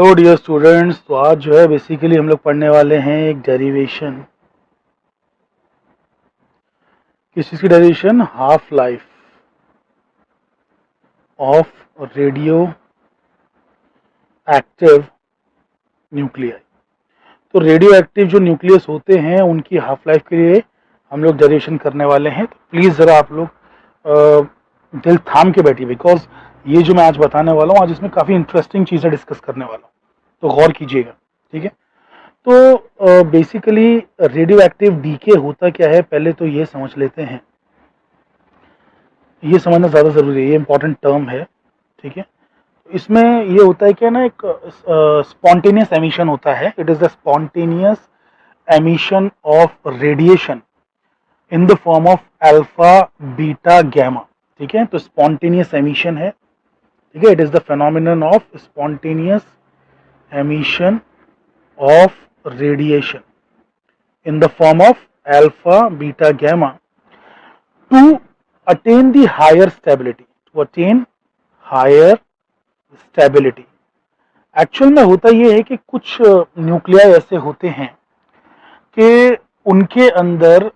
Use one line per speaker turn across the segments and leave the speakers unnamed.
Hello dear students. तो आज जो है बेसिकली हम लोग पढ़ने वाले हैं एक डेरिवेशन। किस चीज़ की derivation? Half life of radio active nuclei. तो रेडियो एक्टिव जो न्यूक्लियस होते हैं उनकी हाफ लाइफ के लिए हम लोग डेरिवेशन करने वाले हैं। तो प्लीज़ ज़रा आप लोग दिल थाम के बैठिए, बिकॉज ये जो मैं आज बताने वाला हूँ आज इसमें काफ़ी इंटरेस्टिंग चीज़ें डिस्कस करने वाला हूँ, तो गौर कीजिएगा। ठीक है, तो बेसिकली रेडियो एक्टिव डीके होता क्या है पहले तो ये समझ लेते हैं। ये समझना ज़्यादा ज़रूरी है, ये इंपॉर्टेंट टर्म है। ठीक है, इसमें ये होता है क्या ना, एक स्पॉन्टेनियस एमिशन होता है। It is the spontaneous emission of radiation in the form of alpha beta gamma. ठीक है, तो स्पॉन्टेनियस एमिशन है। ठीक है, it is the phenomenon of spontaneous emission of radiation in the form of alpha beta gamma to attain the higher stability, to attain higher stability। Actual में होता यह है कि कुछ न्यूक्लियाई ऐसे होते हैं कि उनके अंदर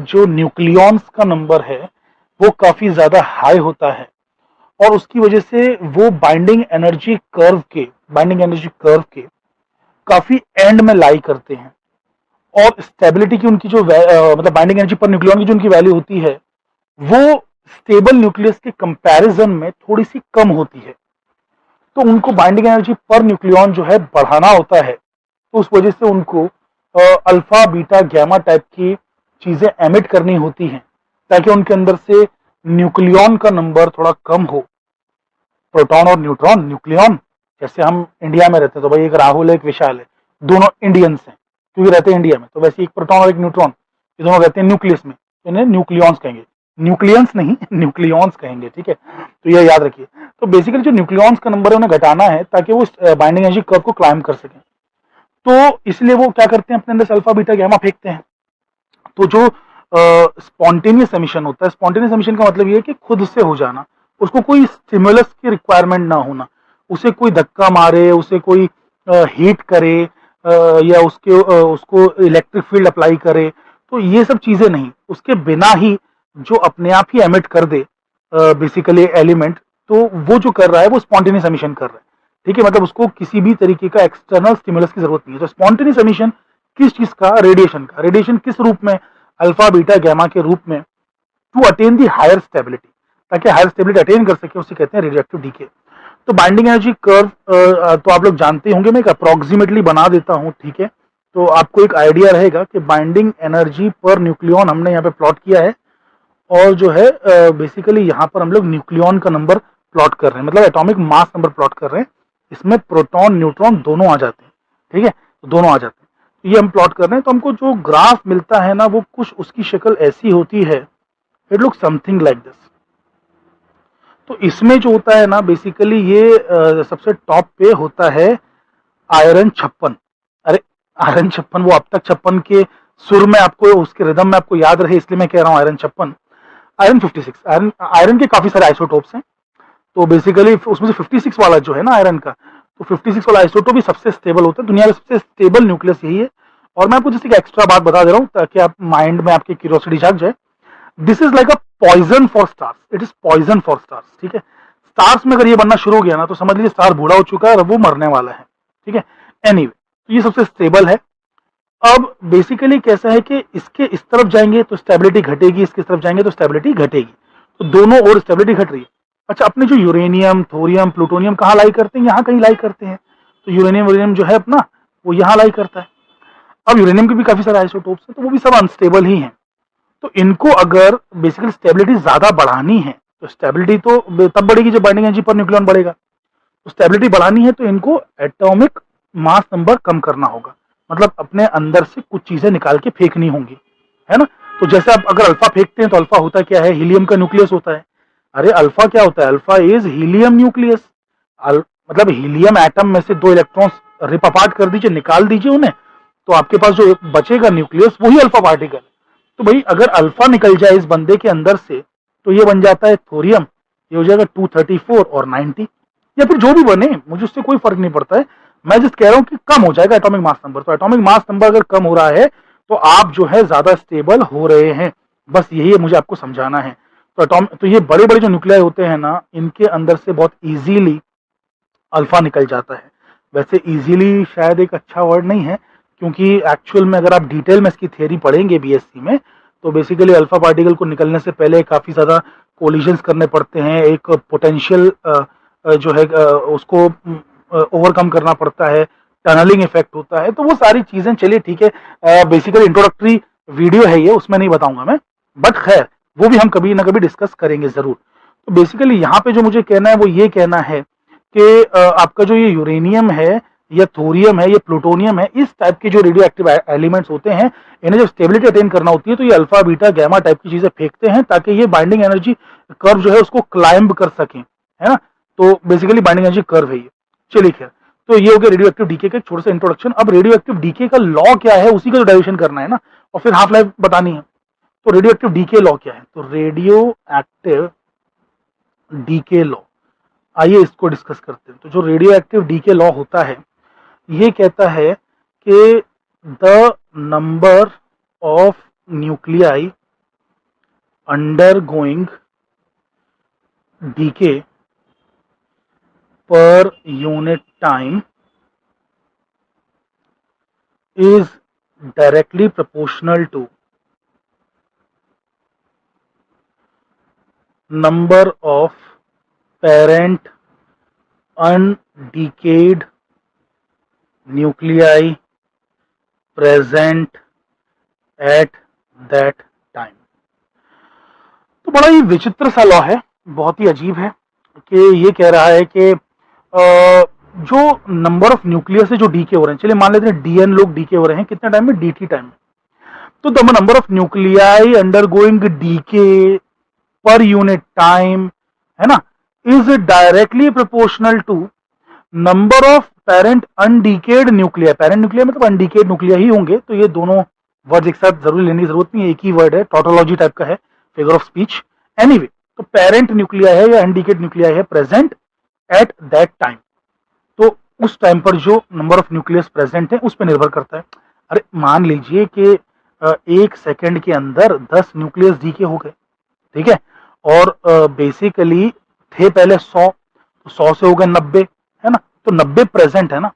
जो न्यूक्लियॉन्स का नंबर है वो काफी ज्यादा हाई होता है और उसकी वजह से वो बाइंडिंग एनर्जी कर्व के काफी एंड में लाई करते हैं और स्टेबिलिटी की उनकी जो मतलब बाइंडिंग एनर्जी पर न्यूक्लियॉन की जो उनकी वैल्यू होती है वो स्टेबल न्यूक्लियस के कंपैरिजन में थोड़ी सी कम होती है। तो उनको बाइंडिंग एनर्जी पर न्यूक्लियॉन जो है बढ़ाना होता है, तो उस वजह से उनको अल्फा बीटा गैमा टाइप की चीजें एमिट करनी होती हैं ताकि उनके अंदर से न्यूक्लियॉन का नंबर थोड़ा कम हो। प्रोटॉन और न्यूट्रॉन, न्यूक्लियॉन, जैसे हम इंडिया में रहते हैं तो भाई एक राहुल है एक विशाल है, दोनों इंडियंस हैं क्योंकि रहते हैं इंडिया में, तो वैसे एक प्रोटॉन और एक न्यूट्रॉन, ये दोनों रहते हैं न्यूक्लियस में, तो इन्हें न्यूक्लियॉन्स कहेंगे, न्यूक्लियंस नहीं न्यूक्लियॉन्स कहेंगे। ठीक है, तो यह याद रखिए। तो बेसिकली जो न्यूक्लियॉन्स का नंबर है उन्हें घटाना है ताकि वो बाइंडिंग एनर्जी कर्व को क्लाइम कर सकें। तो इसलिए वो क्या करते हैं, अपने अंदर अल्फा बीटा गैमा फेंकते हैं। तो जो स्पॉन्टेनियस एमिशन होता है, स्पॉन्टेनियस एमिशन का मतलब ये है कि खुद से हो जाना, उसको कोई स्टिमुलस की रिक्वायरमेंट ना होना, उसे कोई धक्का मारे, उसे कोई हीट करे या उसको इलेक्ट्रिक फील्ड अप्लाई करे, तो ये सब चीजें नहीं, उसके बिना ही जो अपने आप ही एमिट कर दे बेसिकली एलिमेंट, तो वो जो कर रहा है वो स्पॉन्टेनियस एमिशन कर रहा है। ठीक है, मतलब उसको किसी भी तरीके का एक्सटर्नल स्टिमुलस की जरूरत नहीं है। तो स्पॉन्टेनियस एमिशन किस चीज का? रेडिएशन का। रेडिएशन किस रूप में? अल्फा बीटा गैमा के रूप में, to attain the higher stability, ताकि हायर स्टेबिलिटी अटेन कर सके, उसे कहते हैं रेडियोएक्टिव डीके। तो बाइंडिंग एनर्जी कर्व तो आप लोग जानते होंगे, मैं एक अप्रोक्सीमेटली बना देता हूं। ठीक है, तो आपको एक आइडिया रहेगा कि बाइंडिंग एनर्जी पर न्यूक्लियॉन हमने यहाँ पे प्लॉट किया है और जो है बेसिकली यहाँ पर हम लोग न्यूक्लियॉन का नंबर प्लॉट कर रहे हैं, मतलब एटॉमिक मास नंबर प्लॉट कर रहे हैं। इसमें प्रोटॉन न्यूट्रॉन दोनों आ जाते हैं। ठीक है, तो दोनों आ जाते हैं, तो ये हम प्लॉट कर रहे हैं। तो हमको जो ग्राफ मिलता है ना, वो कुछ उसकी शक्ल ऐसी होती है, it look something like this. तो इसमें जो होता है ना, बेसिकली ये सबसे टॉप पे होता है आयरन 56। अरे आयरन 56, वो अब तक 56 के सुर में आपको, उसके रिदम में आपको याद रहे इसलिए मैं कह रहा हूँ आयरन 56। आयरन 56, आयरन के काफी सारे आइसोटोप्स हैं, तो बेसिकली उसमें से 56 वाला जो है ना आयरन का, तो 56 वाला आइसोटोप भी सबसे स्टेबल होता है। दुनिया का सबसे स्टेबल न्यूक्लियस यही है। और मैं आपको जैसे एक एक्स्ट्रा बात बता दे रहा हूँ ताकि आप माइंड में आपकी क्यूरियोसिटी जाग जाए। This is like a poison for stars, it is poison for stars. ठीक है, स्टार्स में अगर ये बनना शुरू हो गया ना तो समझ लीजिए स्टार बूढ़ा हो चुका है और वो मरने वाला है। ठीक है, एनीवे, तो ये सबसे स्टेबल है। अब बेसिकली कैसा है कि इसके इस तरफ जाएंगे तो स्टेबिलिटी घटेगी, इसके इस तरफ जाएंगे तो स्टेबिलिटी घटेगी, तो दोनों ओर स्टेबिलिटी घट रही है। अच्छा, अपने जो यूरेनियम, थोरियम, प्लूटोनियम कहाँ लाई करते हैं? यहाँ कहीं लाई करते हैं। तो यूरेनियम जो है अपना, वो यहाँ लाई करता है। अब यूरेनियम के भी काफी सारे आइसोटोप्स हैं, तो वो भी सब अनस्टेबल ही हैं। तो इनको अगर बेसिकली स्टेबिलिटी ज्यादा बढ़ानी है, तो स्टेबिलिटी तो तब बढ़ेगी जब बाइंडिंग एनर्जी पर न्यूक्लियॉन बढ़ेगा। तो स्टेबिलिटी बढ़ानी है तो इनको एटॉमिक मास नंबर कम करना होगा, मतलब अपने अंदर से कुछ चीजें निकाल के फेंकनी होंगी, है ना। तो जैसे आप अगर अल्फा फेंकते हैं तो अल्फा होता क्या है? हीलियम का न्यूक्लियस होता है। अरे अल्फा क्या होता है? Alpha is helium nucleus. मतलब हीलियम एटम में से 2 इलेक्ट्रॉन्स रिप अपार्ट कर दीजिए, निकाल दीजिए उन्हें, तो आपके पास जो बचेगा न्यूक्लियस वही अल्फा पार्टिकल। तो भाई अगर अल्फा निकल जाए इस बंदे के अंदर से तो ये बन जाता है थोरियम, ये हो जाएगा 234 और 90, या फिर जो भी बने, मुझे उससे कोई फर्क नहीं पड़ता है। मैं जस्ट कह रहा हूं कि कम हो जाएगा एटॉमिक मास नंबर। तो एटॉमिक मास नंबर अगर कम हो रहा है तो आप जो है ज्यादा स्टेबल हो रहे हैं, बस यही मुझे आपको समझाना है। तो ये बड़े बड़े जो न्यूक्लियाई होते हैं ना, इनके अंदर से बहुत इजीली अल्फा निकल जाता है। वैसे इजीली शायद एक अच्छा वर्ड नहीं है, क्योंकि एक्चुअल में अगर आप डिटेल में इसकी थियरी पढ़ेंगे बीएससी में, तो बेसिकली अल्फा पार्टिकल को निकलने से पहले काफी ज्यादा कोलिजन्स करने पड़ते हैं, एक पोटेंशियल जो है उसको ओवरकम करना पड़ता है, टनलिंग इफेक्ट होता है, तो वो सारी चीजें, चलिए ठीक है, बेसिकली इंट्रोडक्टरी वीडियो है ये, उसमें नहीं बताऊंगा मैं, बट खैर वो भी हम कभी ना कभी डिस्कस करेंगे जरूर। तो बेसिकली यहाँ पे जो मुझे कहना है वो ये कहना है कि आपका जो ये यूरेनियम है या थोरियम है या प्लूटोनियम है, इस टाइप के जो रेडियो एक्टिव एलिमेंट्स होते हैं, इन्हें जब स्टेबिलिटी अटेन करना होती है तो ये अल्फा बीटा गैमा टाइप की चीजें फेंकते हैं ताकि ये बाइंडिंग एनर्जी कर्व जो है उसको क्लाइंब कर सकें, है ना। तो बेसिकली बाइंडिंग एनर्जी कर्व है ये। चलिए खैर, तो ये हो गया रेडियो एक्टिव डीके का एक छोटा सा इंट्रोडक्शन। अब रेडियो एक्टिव डीके का लॉ क्या है, उसी का जो डेरिवेशन करना है ना, और फिर हाफ लाइफ बतानी है। तो रेडियो एक्टिव डीके लॉ क्या है, तो रेडियो एक्टिव डीके लॉ, आइए इसको डिस्कस करते हैं। तो जो रेडियो एक्टिव डीके लॉ होता है, ये कहता है कि the number of nuclei undergoing decay per unit time is directly proportional to number of parent undecayed nuclei present at that time। तो बड़ा ही विचित्र सा लॉ है, बहुत ही अजीब है कि ये कह रहा है कि जो नंबर ऑफ न्यूक्लियस से जो डीके हो रहे हैं, चलिए मान लेते हैं डीएन लोग डीके हो रहे हैं कितने टाइम में, डीटी टाइम में, तो the number of nuclei undergoing decay पर यूनिट टाइम, है ना, is directly proportional to number of parent undecayed nuclei. Parent nuclei मतलब अनडीकेड न्यूक्लिया ही होंगे, तो ये दोनों वर्ड एक साथ जरूर लेने की जरूरत नहीं है, एक ही वर्ड है, टोटोलॉजी टाइप का है, फिगर ऑफ स्पीच। एनीवे, तो पेरेंट न्यूक्लिया है या अनडीकेड न्यूक्लिया है प्रेजेंट एट दैट टाइम, तो उस टाइम पर जो नंबर ऑफ न्यूक्लियस प्रेजेंट है उस पर निर्भर करता है। अरे मान लीजिए कि एक सेकंड के अंदर 10 न्यूक्लियस डीके हो गए, ठीक है, और बेसिकली थे पहले 100, तो 100 से हो गए 90, है ना, तो 90 प्रेजेंट है ना,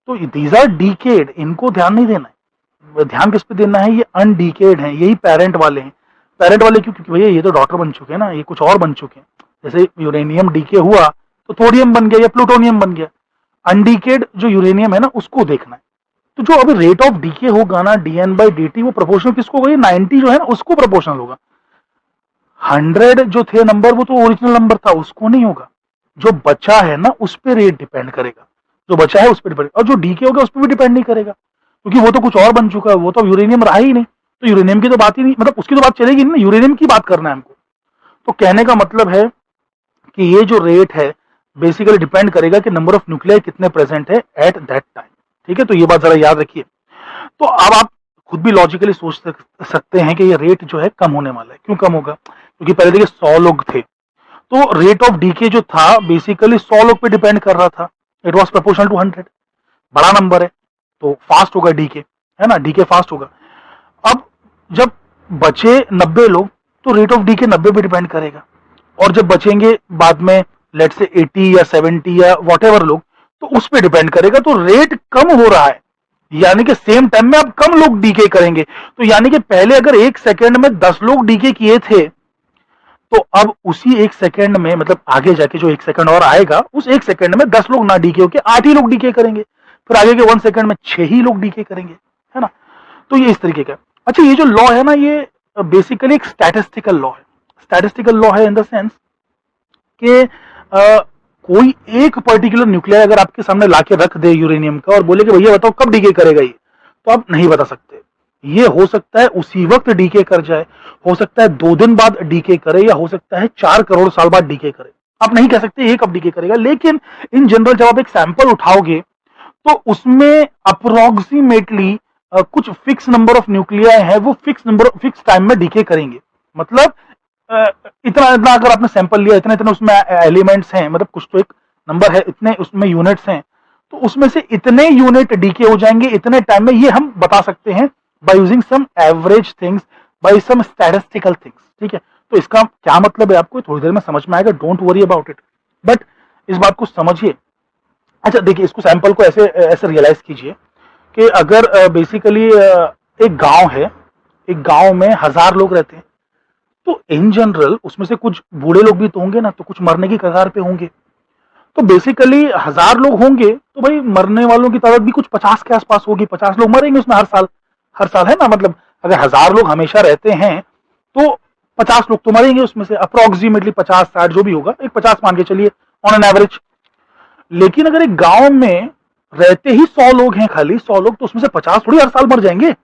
तो दीज आर डीकेड, इनको ध्यान नहीं देना है, ध्यान किस पे देना है, ये अनडीकेड है, यही पेरेंट वाले हैं। पेरेंट वाले क्यों, क्योंकि भैया ये तो डॉटर बन चुके हैं ना, ये कुछ और बन चुके हैं, जैसे यूरेनियम डीके हुआ तो थोरियम बन गया या प्लूटोनियम बन गया, अनडीकेड जो यूरेनियम है ना उसको देखना है। तो जो अभी रेट ऑफ डीके होगा ना डीएन बाई डी वो प्रोपोर्शनल किसको होगा, 90 जो है ना उसको प्रोपोर्शनल होगा। 100 जो थे नंबर वो तो ओरिजिनल नंबर था, उसको नहीं होगा, जो बचा है ना उस पर रेट डिपेंड करेगा, जो बचा है उस पर डिपेंड, और जो डीके होगा उस पर भी डिपेंड नहीं करेगा, क्योंकि वो तो कुछ और बन चुका है, वो तो यूरेनियम रहा ही नहीं, तो यूरेनियम की तो बात ही नहीं, मतलब उसकी तो बात चलेगी नहीं ना, यूरेनियम की बात करना है हमको। तो कहने का मतलब है कि ये जो रेट है बेसिकली डिपेंड करेगा कि नंबर ऑफ न्यूक्लियाई कितने प्रेजेंट है एट दैट टाइम, ठीक है, तो ये बात जरा याद रखिए। तो अब आप खुद भी लॉजिकली सोच सकते हैं कि ये रेट जो है कम होने वाला है। क्यों कम होगा, क्योंकि पहले देखिए 100 लोग थे, तो रेट ऑफ डीके जो था बेसिकली 100 लोग पे डिपेंड कर रहा था, इट वॉज प्रोपोर्शनल टू 100, बड़ा नंबर है तो फास्ट होगा डीके, है ना, डीके फास्ट होगा। अब जब बचे 90 लोग तो रेट ऑफ डीके 90 पे डिपेंड करेगा, और जब बचेंगे बाद में लेट से 80 या 70 या वॉटेवर लोग, तो उस पर डिपेंड करेगा, तो रेट कम हो रहा है, यानी कि सेम टाइम में अब कम लोग डीके करेंगे। तो यानी कि पहले अगर एक सेकंड में 10 लोग डीके किए थे, तो अब उसी एक सेकंड में, मतलब आगे जाके जो एक सेकंड और आएगा उस एक सेकंड में 10 लोग ना डीके होके 8 ही लोग डीके करेंगे, फिर आगे के 1 सेकंड में 6 ही लोग डीके करेंगे, है ना। तो ये इस तरीके का। अच्छा, ये जो लॉ है ना, ये बेसिकली एक स्टैटिस्टिकल लॉ है। स्टैटिस्टिकल लॉ है इन द सेंस कि कोई एक पर्टिकुलर न्यूक्लियर अगर आपके सामने लाके रख दे यूरेनियम का और बोले कि भैया बताओ कब डीके करेगा ये, तो आप नहीं बता सकते। ये हो सकता है उसी वक्त डीके कर जाए, हो सकता है 2 दिन बाद डीके करे, या हो सकता है 4 करोड़ साल बाद डीके करे, आप नहीं कह सकते ये कब डीके करेगा। लेकिन इन जनरल जब आप एक सैंपल उठाओगे तो उसमें अप्रोक्सीमेटली कुछ फिक्स नंबर ऑफ न्यूक्लियाई है, वो फिक्स टाइम में डीके करेंगे। मतलब इतना इतना अगर आपने सैंपल लिया, इतने इतने उसमें एलिमेंट्स हैं, मतलब कुछ तो एक नंबर है, इतने उसमें यूनिट्स हैं, तो उसमें से इतने यूनिट डीके हो जाएंगे इतने टाइम में, ये हम बता सकते हैं by using some average things, by some statistical things, ठीक है। तो इसका क्या मतलब है आपको थोड़ी देर में समझ में आएगा, don't worry about it, but इस बात को समझिए। अच्छा देखिए, इसको सैंपल को ऐसे ऐसे रियलाइज कीजिए कि अगर बेसिकली एक गांव है, एक गांव में 1000 लोग रहते हैं, तो इन जनरल उसमें से कुछ बूढ़े लोग भी तो होंगे ना, तो कुछ मरने की कगार पे होंगे। तो बेसिकली 1000 लोग होंगे तो भाई मरने वालों की तादाद भी कुछ 50 के आसपास होगी, 50 लोग मरेंगे उसमें हर साल है ना, मतलब अगर 1000 लोग हमेशा रहते हैं तो 50 लोग तो मरेंगे उसमें से, अप्रोक्सीमेटली 50-60 जो भी होगा, एक 50 मान के चलिए ऑन एन एवरेज। लेकिन अगर एक गांव में रहते ही 100 लोग हैं, खाली 100 लोग, तो उसमें से 50 थोड़ी हर साल मर जाएंगे।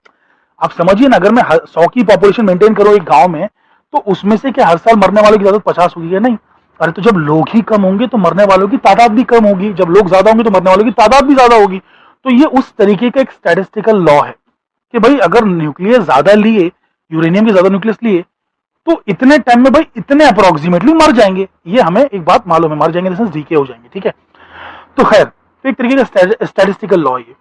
आप समझिए ना, अगर मैं 100 की पॉपुलेशन मेंटेन करूं एक गांव में, तो उसमें से क्या हर साल मरने वालों की तादाद 50 होगी या नहीं? अरे तो जब लोग ही कम होंगे तो मरने वालों की तादाद भी कम होगी, जब लोग ज्यादा होंगे तो मरने वालों की तादाद भी ज्यादा होगी। तो ये उस तरीके का एक स्टैटिस्टिकल लॉ है कि भाई अगर न्यूक्लियस ज्यादा लिए, यूरेनियम के ज्यादा न्यूक्लियस लिए, तो इतने टाइम में भाई इतने अप्रोक्सीमेटली मर जाएंगे। ये हमें एक बात मालूम है, मर जाएंगे डीके हो जाएंगे, ठीक है। तो खैर, तो एक तरीके का स्टैटिस्टिकल लॉ ये,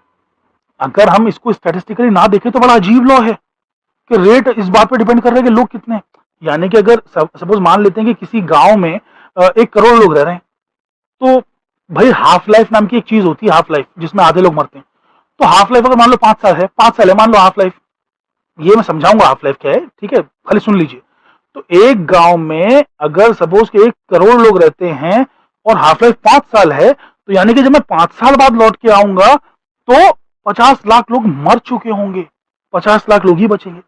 अगर हम इसको स्टैटिस्टिकली ना देखें तो बड़ा अजीब लॉ है कि रेट इस बात पे डिपेंड कर रहा है कि लोग कितने हैं। यानी कि अगर सपोज मान लेते हैं कि किसी गांव में 1 करोड़ लोग रह रहे हैं, तो भाई हाफ लाइफ नाम की एक चीज होती है, हाफ लाइफ, जिसमें आधे लोग मरते हैं। तो हाफ लाइफ अगर मान लो 5 साल है, 5 साल है मान लो हाफ लाइफ, ये मैं समझाऊंगा हाफ लाइफ क्या है, ठीक है, खाली सुन लीजिए। तो एक गांव में अगर सपोज के 1 करोड़ लोग रहते हैं और हाफ लाइफ 5 साल है, तो यानी कि जब मैं 5 साल बाद लौट के आऊंगा तो 50 लाख लोग मर चुके होंगे, 50 लाख लोग ही बचेंगे।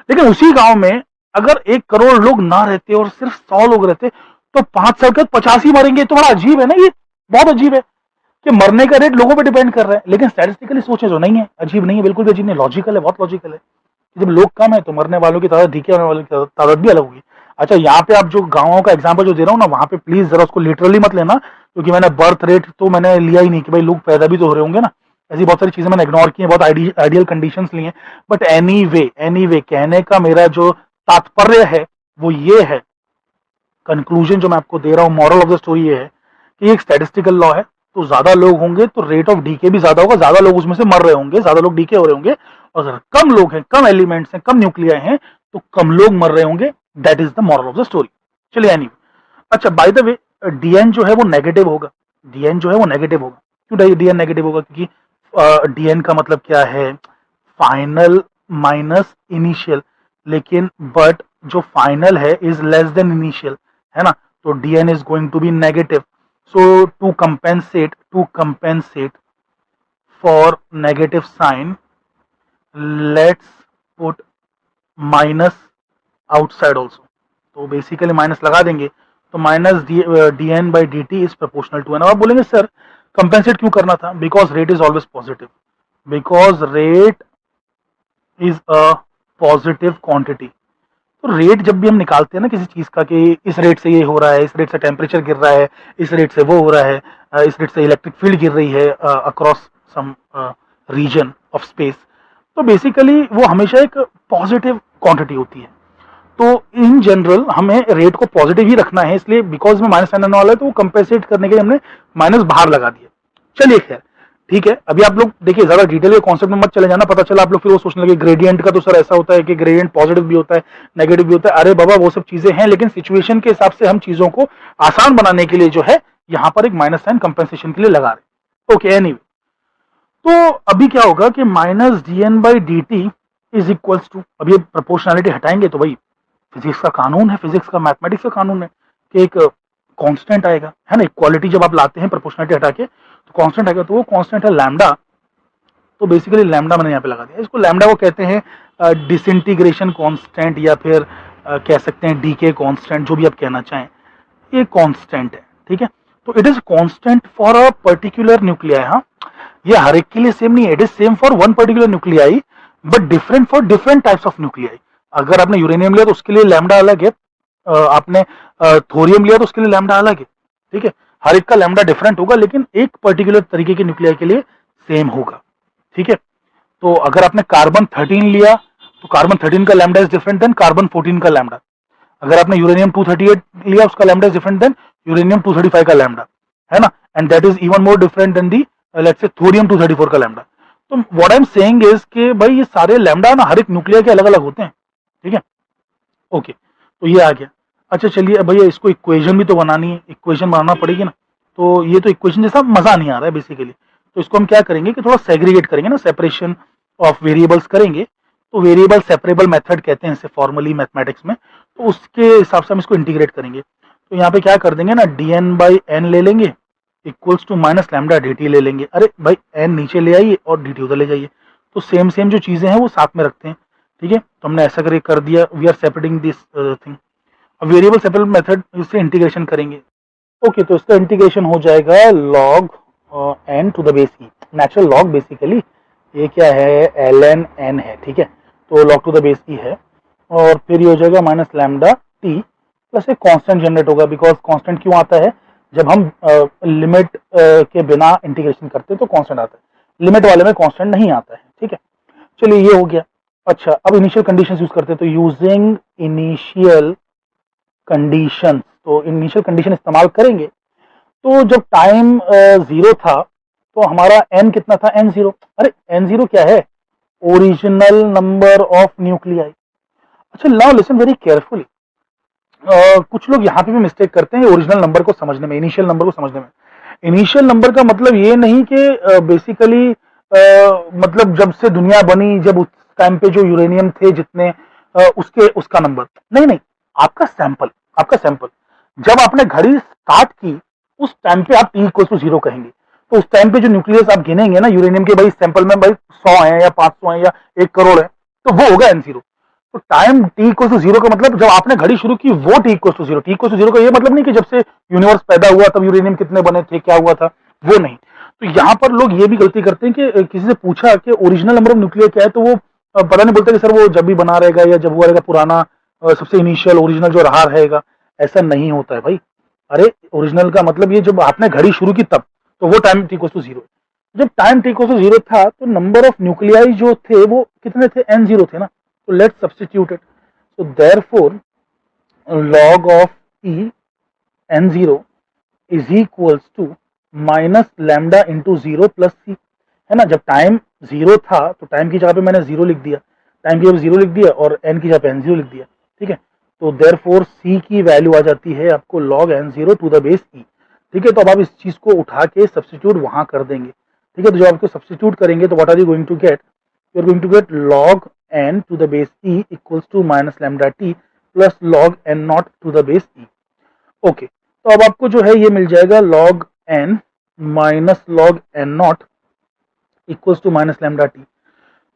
लेकिन उसी गांव में अगर 1 करोड़ लोग ना रहते और सिर्फ 100 लोग रहते, तो 5 साल के बाद 50 ही मरेंगे। तो बड़ा अजीब है ना, ये बहुत अजीब है कि मरने का रेट लोगों पे डिपेंड कर रहा है। लेकिन स्टैटिस्टिकली सोचे तो नहीं है, अजीब नहीं है, बिल्कुल भी अजीब नहीं, लॉजिकल है, बहुत लॉजिकल है। जब लोग कम है तो मरने वालों की तादाद, डीके होने वालों की तादाद भी अलग होगी। अच्छा, यहाँ पे आप जो गांवों का एग्जांपल जो दे रहा हूँ ना, वहां पे प्लीज जरा उसको लिटरली मत लेना, क्योंकि मैंने बर्थ रेट तो मैंने लिया ही नहीं कि भाई लोग पैदा भी तो हो रहे होंगे ना, ऐसी बहुत सारी चीजें मैंने इग्नोर की हैं, बहुत आइडियल कंडीशंस ली हैं। बट एनीवे कहने का मेरा जो तात्पर्य है वो ये है, कंक्लूजन जो मैं आपको दे रहा हूँ, मॉरल ऑफ द स्टोरी ये है कि एक स्टैटिस्टिकल लॉ है। तो ज्यादा लोग होंगे तो रेट ऑफ डीके भी ज्यादा होगा, ज्यादा लोग उसमें से मर रहे होंगे, ज्यादा लोग डीके हो रहे होंगे, और अगर कम लोग हैं, कम एलिमेंट्स हैं, कम न्यूक्लियाई हैं, तो कम लोग मर रहे होंगे। That is the moral of the story. चलिए एनीवे, अच्छा बाय द वे, डीएन जो है वो नेगेटिव होगा, डीएन जो है वो नेगेटिव होगा। क्यों डीएन नेगेटिव होगा? क्योंकि डीएन का मतलब क्या है, फाइनल माइनस इनिशियल, लेकिन बट जो फाइनल है इज लेस देन इनिशियल, है ना, तो dn is going to be negative. So to compensate for negative sign, let's put minus outside also. तो बेसिकली माइनस लगा देंगे, तो minus dn by dt is proportional to n. आप बोलेंगे sir compensate क्यों करना था? Because rate is always positive, because rate is a positive quantity. तो रेट जब भी हम निकालते हैं ना किसी चीज का, कि इस रेट से ये हो रहा है, इस रेट से टेम्परेचर गिर रहा है, इस रेट से वो हो रहा है, इस रेट से इलेक्ट्रिक फील्ड गिर रही है across some region of space, तो बेसिकली वो हमेशा एक पॉजिटिव क्वांटिटी होती है। तो इन जनरल हमें रेट को पॉजिटिव ही रखना है, इसलिए बिकॉज में माइनस साइन आने वाला है तो वो कंपेंसेट करने के लिए हमने माइनस बाहर लगा दिया। चलिए खैर ठीक है, अभी आप लोग देखिए ज्यादा डिटेल के कॉन्सेप्ट में मत चले जाना, पता चला आप लोग फिर वो सोचने लगे ग्रेडियंट का तो सर ऐसा होता है कि ग्रेडियंट पॉजिटिव भी होता है नेगेटिव भी होता है। अरे बाबा वो सब चीजें हैं, लेकिन सिचुएशन के हिसाब से हम चीजों को आसान बनाने के लिए जो है यहाँ पर एक माइनस साइन कंपेंसेशन के लिए लगा रहे। ओके एनीवे, तो अभी क्या होगा कि minus dn by dt is equals to, अब ये प्रोपोर्शनलिटी हटाएंगे तो भाई फिजिक्स का कानून है, फिजिक्स का मैथमेटिक्स का कानून है कि एक कांस्टेंट आएगा, है ना, इक्वालिटी जब आप लाते हैं प्रोपोर्शनलिटी हटा के तो कांस्टेंट आएगा, तो वो कांस्टेंट है लैम्डा। तो बेसिकली लैम्डा मैंने यहाँ पे लगा दिया, इसको लैम्डा को कहते हैं डिसइंटीग्रेशन कांस्टेंट, या फिर कह सकते हैं डीके कांस्टेंट, जो भी आप कहना चाहें, ये कांस्टेंट है, ठीक है। तो it is constant for a particular nuclei. हाँ, ये हर एक के लिए सेम नहीं है, it is same for one particular nuclei but different for different types of nuclei. अगर आपने यूरेनियम लिया तो उसके लिए लैम्डा अलग है, आपने थोरियम लिया तो उसके लिए लैम्डा अलग है, ठीक है। हर एक का लैम्डा डिफरेंट होगा, लेकिन एक पर्टिकुलर तरीके के न्यूक्लियाई के लिए सेम होगा, ठीक है। तो अगर आपने कार्बन 13 लिया तो कार्बन 13 का lambda is different than carbon 14 का लैम्डा। अगर आपने यूरेनियम 238 लिया उसका lambda is different than uranium 235 का लैम्डा, है ना, and that is even more different than the let's say thorium 234 का लैम्डा। तो what I am saying is कि भाई ये सारे लैम्डा ना हर एक न्यूक्लियर के अलग अलग होते हैं, ठीक है। ओके, तो ये आ गया। अच्छा चलिए, अब भैया इसको इक्वेशन भी तो बनानी है, इक्वेशन बनाना पड़ेगी ना। तो ये तो इक्वेशन जैसा मजा नहीं आ रहा है बेसिकली। तो इसको हम क्या करेंगे कि थोड़ा सेग्रीगेट करेंगे ना, सेपरेशन ऑफ वेरिएबल्स करेंगे। तो वेरिएबल सेपरेबल मेथड कहते हैं इसे फॉर्मली मैथमेटिक्स में। तो उसके हिसाब से हम इसको इंटीग्रेट करेंगे। तो यहाँ पे क्या कर देंगे ना, डी एन बाई एन ले लेंगे equals to minus lambda d t ले लेंगे। अरे भाई एन नीचे ले आइए और डी टी उधर ले जाइए। तो सेम सेम जो चीजें हैं वो साथ में रखते हैं, ठीक है। तो हमने ऐसा करके कर दिया, we are separating this thing. अब वेरिएबल सेपरेट मेथड इससे इंटीग्रेशन करेंगे। ओके, तो इसका इंटीग्रेशन हो जाएगा log n to the base e, natural log basically. ये क्या है, एल एन एन है, ठीक है। तो लॉग टू द बेस ई है, और फिर ये हो जाएगा माइनस लैम्डा टी प्लस एक कांस्टेंट जनरेट होगा। बिकॉज कांस्टेंट क्यों आता है, जब हम लिमिट के बिना इंटीग्रेशन करते हैं तो कांस्टेंट आता है, लिमिट वाले में कांस्टेंट नहीं आता है, ठीक है। चलिए ये हो गया। अच्छा, अब इनिशियल कंडीशंस यूज करते हैं। तो यूजिंग इनिशियल कंडीशंस, तो इनिशियल कंडीशन इस्तेमाल करेंगे। तो जब टाइम जीरो था तो हमारा एन कितना था, एन जीरो। अरे एन जीरो क्या है, ओरिजिनल नंबर ऑफ न्यूक्लियाई। अच्छा नाउ लिसन वेरी केयरफुली। कुछ लोग यहाँ पे भी मिस्टेक करते हैं ओरिजिनल नंबर को समझने में, इनिशियल नंबर को समझने में। इनिशियल नंबर का मतलब ये नहीं कि बेसिकली मतलब जब से दुनिया बनी, जब उस टाइम पे जो यूरेनियम थे जितने उसके उसका नंबर नहीं नहीं, आपका सैंपल, आपका सैंपल जब आपने घड़ी स्टार्ट की उस टाइम पे आप टी इक्वल टू जीरो कहेंगे। तो उस टाइम पे जो न्यूक्लियस आप गिनेंगे ना यूरेनियम के, भाई सैंपल में भाई 100 है या 500 है या 1 करोड़ है, तो वो होगा एन जीरो। तो time T equal to zero का मतलब जब आपने घड़ी शुरू की वो t equal to zero. T equal to zero का ये मतलब नहीं कि जब से यूनिवर्स पैदा हुआ तब यूरेनियम कितने बने थे, क्या हुआ था, वो नहीं। तो यहाँ पर लोग ये भी गलती करते हैं कि किसी से पूछा कि ओरिजिनल नंबर ऑफ न्यूक्लियर क्या है, तो वो पता नहीं बोलते कि सर वो जब भी बना रहेगा या जब हुआ रहेगा पुराना, सबसे इनिशियल ओरिजिनल जो रहा रहेगा। ऐसा नहीं होता है भाई। अरे ओरिजिनल का मतलब ये जब आपने घड़ी शुरू की तब, तो वो time T equal to zero. जब time T equal to zero था तो नंबर ऑफ न्यूक्लियाई जो थे वो कितने थे, एन जीरो थे ना। तो let's substitute it. So therefore log of E n0 is equals to minus lambda into zero plus C, है ना। जब टाइम जीरो था तो टाइम की जगह पे मैंने जीरो लिख दिया, टाइम की जगह जीरो लिख दिया और एन की जगह पे एन जीरो लिख दिया, ठीक है। तो देयरफॉर सी की वैल्यू आ जाती है आपको log N zero to the base E, ठीक है। तो अब आप इस चीज को उठा के सब्स्टिट्यूट वहां कर देंगे, ठीक है। तो जब आपको सब्स्टिट्यूट करेंगे तो what are you going to get, you are going to get log n to the base e equals to minus lambda t plus log n naught to the base e. Okay, तो अब आपको जो है ये मिल जाएगा log n minus log n naught equals to minus lambda T.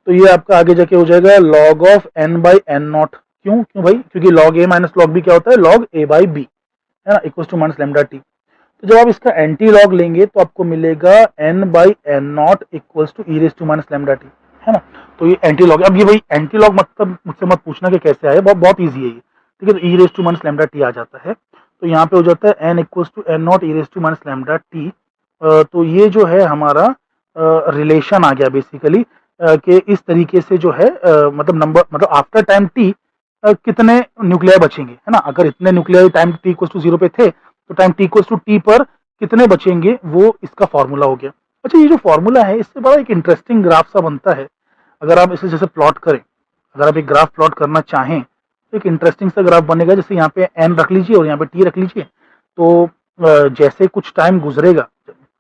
तो ये आपका आगे जाके हो जाएगा log of n by n naught. क्यों क्यों भाई, क्योंकि log a minus log b क्या होता है, log a बाई बी, है ना, equals to minus lambda T. तो जब आप इसका एंटी लॉग लेंगे तो आपको मिलेगा n by n naught equals to e raise to minus lambda t, है ना। तो ये एंटी लॉग। अब ये भाई एंटी लॉग मतलब मुझसे मत पूछना कि कैसे आए, बहुत बहुत ईजी है ये, ठीक है। तो E raise to minus lambda T आ जाता है। तो यहाँ पे हो जाता है N equals to N not E raise to minus lambda T. तो ये जो है हमारा रिलेशन आ गया बेसिकली, कि इस तरीके से जो है मतलब नंबर, मतलब आफ्टर टाइम टी कितने न्यूक्लियाई बचेंगे, है ना। अगर इतने nuclei time t equals to zero पे थे तो time t equals to t पर कितने बचेंगे, वो इसका फॉर्मूला हो गया। अच्छा, ये जो फॉर्मूला है इससे बड़ा एक इंटरेस्टिंग ग्राफ सा बनता है। अगर आप इसे जैसे प्लॉट करें, अगर आप एक ग्राफ प्लॉट करना चाहें तो एक इंटरेस्टिंग सा ग्राफ बनेगा। जैसे यहाँ पे एन रख लीजिए और यहाँ पे टी रख लीजिए। तो जैसे कुछ टाइम गुजरेगा,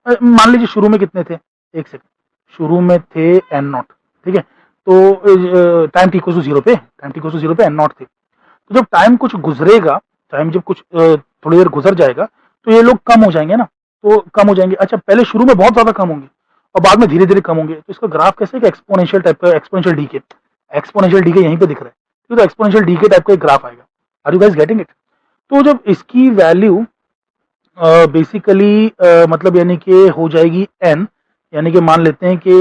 मान लीजिए शुरू में कितने थे, एक सेकंड, शुरू में थे एन नॉट, ठीक है। तो time T equal to zero पे, time T equal to zero पे एन नॉट थे। तो जब टाइम कुछ गुजरेगा, टाइम जब कुछ थोड़ी देर गुजर जाएगा तो ये लोग कम हो जाएंगे ना, तो कम हो जाएंगे। अच्छा, पहले शुरू में बहुत ज्यादा कम होंगे और बाद में धीरे धीरे कम होंगे। तो इसका ग्राफ कैसे, एक्सपोनेंशियल टाइप का, एक्सपोनेंशियल डीके, एक्सपोनेंशियल डीके यहीं पे दिख रहा है, तो एक्सपोनेंशियल डीके टाइप का एक ग्राफ आएगा। Are you guys getting it. तो जब इसकी वैल्यू बेसिकली मतलब यानी कि हो जाएगी एन, यानी कि मान लेते हैं कि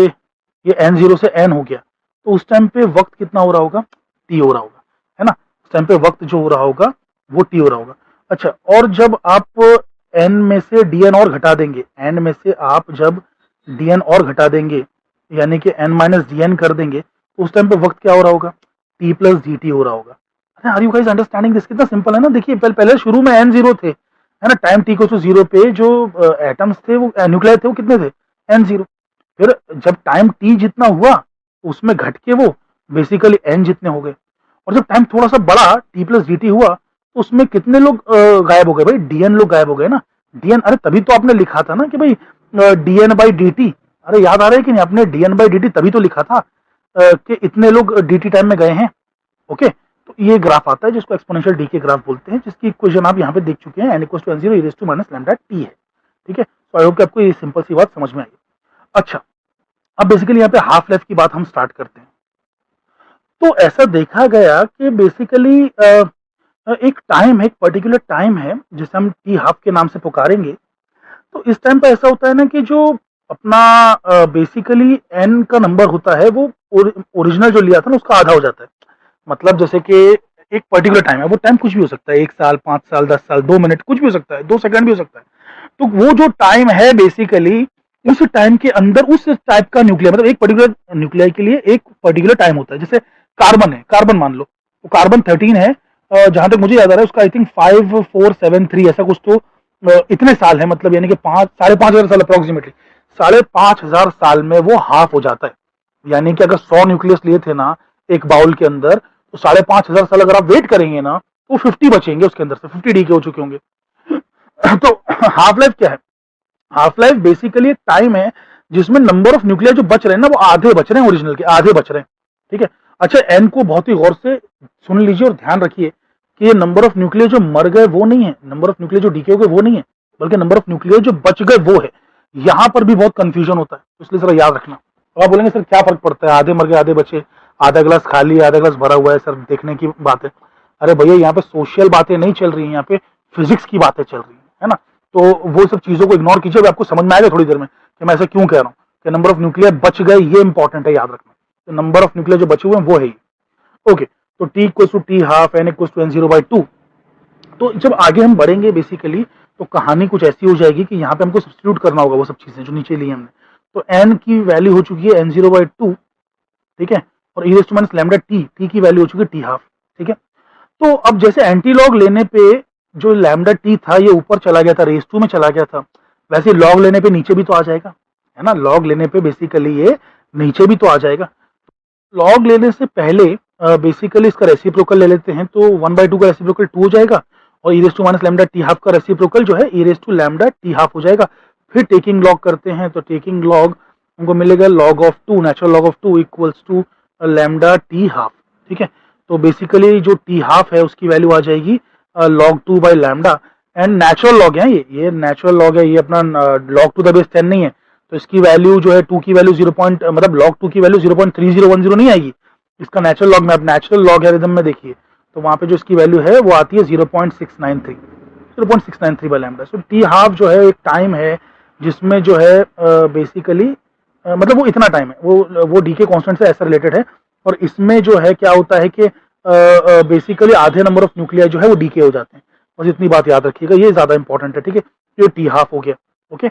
ये एन जीरो से एन हो गया, तो उस टाइम पे वक्त कितना हो रहा होगा, टी हो रहा होगा, है ना। उस टाइम पे वक्त जो हो रहा होगा वो टी हो रहा होगा। अच्छा, और जब आप एन में से डी एन और घटा देंगे, एन में से आप जब डी एन और घटा देंगे यानी कि एन माइनस डी एन कर देंगे, तो उस टाइम पे वक्त क्या हो रहा होगा, टी प्लस डी टी हो रहा होगा। अरे are you guys understanding this, कितना सिंपल है ना। देखिए पहले शुरू में एन जीरो थे, है ना, टाइम टी को जीरो पे जो एटम्स थे वो न्यूक्लियर थे वो कितने थे, n0। फिर जब टाइम t जितना हुआ तो उसमें घट के वो बेसिकली n जितने हो गए, और जब टाइम थोड़ा सा बड़ा t प्लस dt हुआ तो उसमें कितने लोग गायब हो गए भाई, dn लोग गायब हो गए ना। dn, अरे तभी तो आपने लिखा था ना कि भाई dn बाई dt, अरे याद आ रहा है कि नहीं, आपने dn बाई dt तभी तो लिखा था कि इतने लोग dt टाइम में गए हैं। ओके, तो ये ग्राफ आता है जिसको एक्सपोनेंशियल डी के ग्राफ बोलते हैं, जिसकी इक्वेशन आप यहाँ पे देख चुके हैं, n equals to n0 e raised to minus lambda t है। ठीक है, तो आई होप कि आपको ये सिंपल सी बात समझ में आई। अच्छा, अब बेसिकली यहाँ पे हाफ लाइफ की बात हम स्टार्ट करते हैं। तो ऐसा देखा गया कि बेसिकली एक टाइम है, एक पर्टिकुलर टाइम है जिसे हम टी हाफ के नाम से पुकारेंगे। तो इस टाइम पे ऐसा होता है ना कि जो अपना बेसिकली एन का नंबर होता है वो ओरिजिनल जो लिया था ना उसका आधा हो जाता है। मतलब जैसे कि एक पर्टिकुलर टाइम है, वो टाइम कुछ भी हो सकता है, 1 साल, 5 साल, 10 साल, 2 मिनट, कुछ भी हो सकता है, 2 सेकंड भी हो सकता है। तो वो जो टाइम है बेसिकली उस टाइम के अंदर उस टाइप का न्यूक्लियर, मतलब एक पर्टिकुलर न्यूक्लियर के लिए एक पर्टिकुलर टाइम होता है। जैसे कार्बन है, कार्बन मान लो, तो कार्बन 13 है, जहां तक मुझे याद आ रहा है उसका आई थिंक 5473 ऐसा कुछ तो इतने साल है, मतलब यानी कि 5,500 साल अप्रोक्सीमेटली, 5,500 साल में वो हाफ हो जाता है। यानी कि अगर 100 न्यूक्लियस लिए थे ना एक बाउल के अंदर, तो 5,500 साल अगर आप वेट करेंगे ना तो 50 बचेंगे उसके अंदर से, 50 डी के हो चुके होंगे। तो हाफ लाइफ क्या है? हाफ लाइफ बेसिकली एक टाइम है जिसमें नंबर ऑफ न्यूक्लियर जो बच रहे हैं ना वो आधे बच रहे हैं, ओरिजिनल के आधे बच रहे हैं। ठीक है, अच्छा एन को बहुत ही गौर से सुन लीजिए और ध्यान रखिए कि ये नंबर ऑफ न्यूक्लियर जो मर गए वो नहीं है, नंबर ऑफ न्यूक्लियर जो डीके हो गए वो नहीं है, बल्कि नंबर ऑफ न्यूक्लियर जो बच गए वो है। यहां पर भी बहुत कंफ्यूजन होता है, तो इसलिए जरा याद रखना। तो आप बोलेंगे सर क्या फर्क पड़ता है, आधे मर गए आधे बचे, आधा ग्लास खाली आधा ग्लास भरा हुआ है, सर देखने की बात है। अरे भैया यहाँ पे सोशल बातें नहीं चल रही हैं, यहाँ पे फिजिक्स की बातें चल रही है ना। तो वो सब चीजों को इग्नोर कीजिए, आपको समझ में आएगा थोड़ी देर में कि मैं ऐसा क्यों कह रहा हूँ कि नंबर ऑफ न्यूक्लियर बच गए, ये इंपॉर्टेंट है याद रखना। तो नंबर ऑफ न्यूक्लियर जो बचे हुए हैं वो है। ओके, तो t equals to t half, n equals to n0/2। तो जब आगे हम बढ़ेंगे बेसिकली तो कहानी कुछ ऐसी हो जाएगी कि यहाँ पे हमको सब्स्टिट्यूट करना होगा वो सब चीजें जो नीचे ली हमने। तो n की वैल्यू हो चुकी है n0/2, ठीक है, और e raised to minus lambda t की वैल्यू हो चुकी है टी हाफ। ठीक है, तो अब जैसे एंटी लॉग लेने पे जो लैम्डा टी था ये ऊपर चला गया था, रेस 2 में चला गया था, वैसे लॉग लेने पे नीचे भी तो आ जाएगा, है ना। लॉग लेने पे बेसिकली ये नीचे भी तो आ जाएगा। लॉग लेने से पहले बेसिकली इसका रेसिप्रोकल ले लेते हैं, तो 1/2 का रेसिप्रोकल 2 हो जाएगा, और E raise to minus lambda T half का रेसिप्रोकल जो है E raise to lambda T half हो जाएगा। फिर टेकिंग लॉग करते हैं, तो टेकिंग लॉग हमको मिलेगा log of 2, natural log of 2 equals to lambda T half. ठीक है, तो बेसिकली जो टी हाफ है उसकी वैल्यू आ जाएगी log 2 by lambda, and natural log है ये नेचुरल लॉग है, ये अपना log 2 द बेस 10 नहीं है, तो इसकी वैल्यू जो है 2 की वैल्यू 0. मतलब log 2 की वैल्यू 0.3010 नहीं आएगी, इसका नेचुरल लॉग में, आप नेचुरल लॉगरिथम में देखिए तो वहां पे जो इसकी वैल्यू है वो आती है 0.693 by lambda. So T half जो है एक टाइम है जिसमें जो है बेसिकली मतलब वो इतना टाइम है, वो डी के कॉन्स्टेंट से ऐसा रिलेटेड है, और इसमें जो है क्या होता है कि बेसिकली आधे नंबर ऑफ न्यूक्लियर जो है वो डीके हो जाते हैं। बस इतनी बात याद रखिएगा, ये ज्यादा इंपॉर्टेंट है। ठीक है, ये टी हाफ हो गया। ओके।